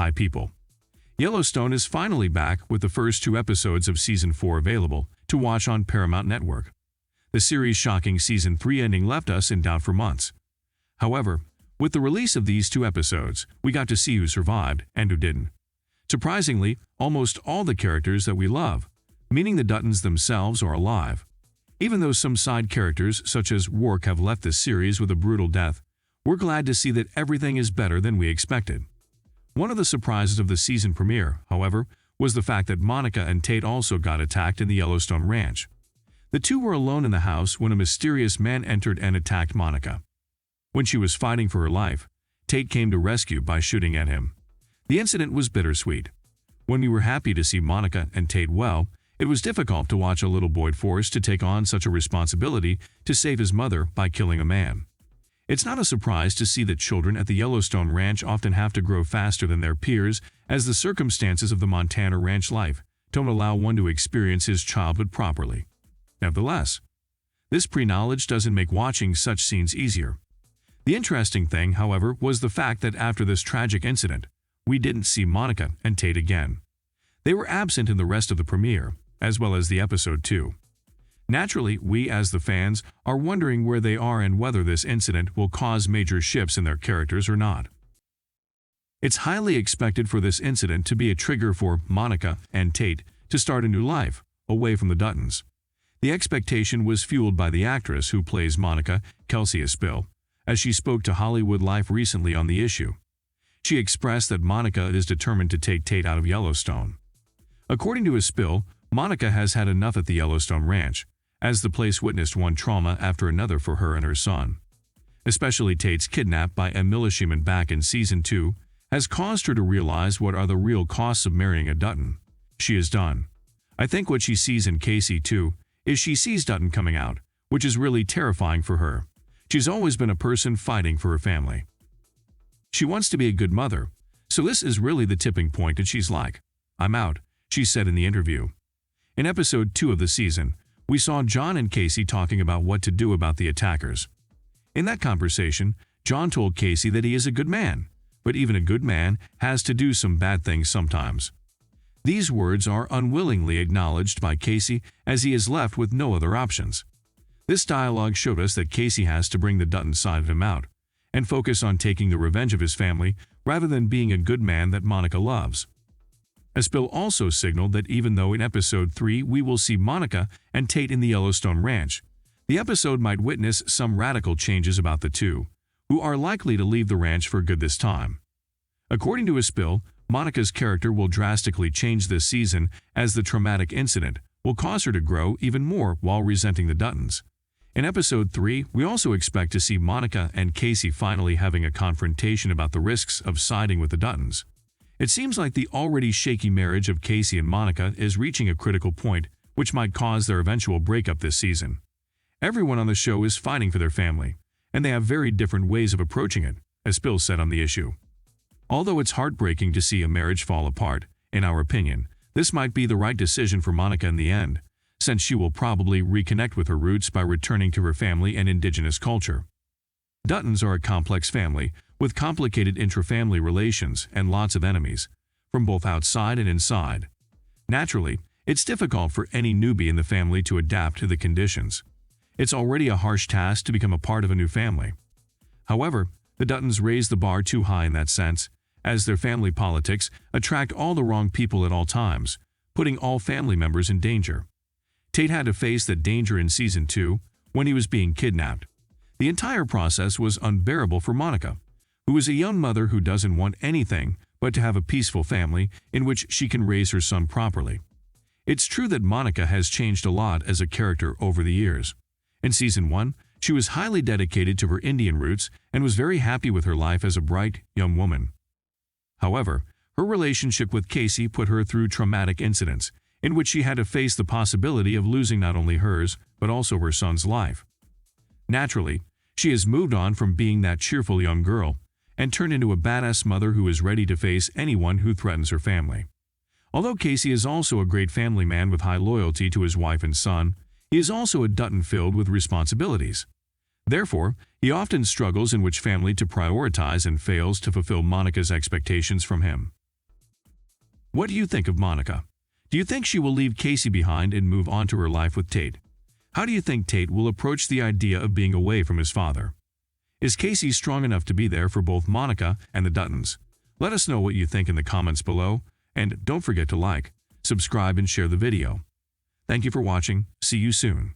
Hi people. Yellowstone is finally back with the first 2 episodes of Season 4 available to watch on Paramount Network. The series' shocking Season 3 ending left us in doubt for months. However, with the release of these 2 episodes, we got to see who survived and who didn't. Surprisingly, almost all the characters that we love, meaning the Duttons themselves, are alive. Even though some side characters such as Roarke have left this series with a brutal death, we're glad to see that everything is better than we expected. One of the surprises of the season premiere, however, was the fact that Monica and Tate also got attacked in the Yellowstone ranch. The two were alone in the house when a mysterious man entered and attacked Monica. When she was fighting for her life, Tate came to rescue by shooting at him. The incident was bittersweet. When we were happy to see Monica and Tate well, it was difficult to watch a little boy forced to take on such a responsibility to save his mother by killing a man. It's not a surprise to see that children at the Yellowstone ranch often have to grow faster than their peers, as the circumstances of the Montana ranch life don't allow one to experience his childhood properly. Nevertheless, this pre-knowledge doesn't make watching such scenes easier. The interesting thing, however, was the fact that after this tragic incident, we didn't see Monica and Tate again. They were absent in the rest of the premiere, as well as the episode 2. Naturally, we as the fans are wondering where they are and whether this incident will cause major shifts in their characters or not. It's highly expected for this incident to be a trigger for Monica and Tate to start a new life, away from the Duttons. The expectation was fueled by the actress who plays Monica, Kelsey Aspill, as she spoke to Hollywood Life recently on the issue. She expressed that Monica is determined to take Tate out of Yellowstone. According to Aspill, Monica has had enough at the Yellowstone ranch, as the place witnessed one trauma after another for her and her son. Especially Tate's kidnap by a militiaman back in Season 2 has caused her to realize what are the real costs of marrying a Dutton. She is done. I think what she sees in Casey too is she sees Dutton coming out, which is really terrifying for her. She's always been a person fighting for her family. She wants to be a good mother, so this is really the tipping point, and she's like, "I'm out," she said in the interview. In episode 2 of the season, we saw John and Casey talking about what to do about the attackers. In that conversation, John told Casey that he is a good man, but even a good man has to do some bad things sometimes. These words are unwillingly acknowledged by Casey, as he is left with no other options. This dialogue showed us that Casey has to bring the Dutton side of him out and focus on taking the revenge of his family rather than being a good man that Monica loves. Aspill also signaled that even though in episode 3 we will see Monica and Tate in the Yellowstone ranch, the episode might witness some radical changes about the two, who are likely to leave the ranch for good this time. According to Aspill, Monica's character will drastically change this season, as the traumatic incident will cause her to grow even more while resenting the Duttons. In episode 3, we also expect to see Monica and Casey finally having a confrontation about the risks of siding with the Duttons. It seems like the already shaky marriage of Casey and Monica is reaching a critical point, which might cause their eventual breakup this season. Everyone on the show is fighting for their family, and they have very different ways of approaching it, as Aspill said on the issue. Although it's heartbreaking to see a marriage fall apart, in our opinion, this might be the right decision for Monica in the end, since she will probably reconnect with her roots by returning to her family and indigenous culture. Duttons are a complex family, with complicated intra-family relations and lots of enemies, from both outside and inside. Naturally, it's difficult for any newbie in the family to adapt to the conditions. It's already a harsh task to become a part of a new family. However, the Duttons raise the bar too high in that sense, as their family politics attract all the wrong people at all times, putting all family members in danger. Tate had to face that danger in Season 2 when he was being kidnapped. The entire process was unbearable for Monica, who is a young mother who doesn't want anything but to have a peaceful family in which she can raise her son properly. It's true that Monica has changed a lot as a character over the years. In Season 1, she was highly dedicated to her Indian roots and was very happy with her life as a bright, young woman. However, her relationship with Casey put her through traumatic incidents, in which she had to face the possibility of losing not only hers, but also her son's life. Naturally, she has moved on from being that cheerful young girl and turned into a badass mother who is ready to face anyone who threatens her family. Although Casey is also a great family man with high loyalty to his wife and son, he is also a Dutton filled with responsibilities. Therefore, he often struggles in which family to prioritize and fails to fulfill Monica's expectations from him. What do you think of Monica? Do you think she will leave Casey behind and move on to her life with Tate? How do you think Tate will approach the idea of being away from his father? Is Casey strong enough to be there for both Monica and the Duttons? Let us know what you think in the comments below, and don't forget to like, subscribe, and share the video. Thank you for watching. See you soon.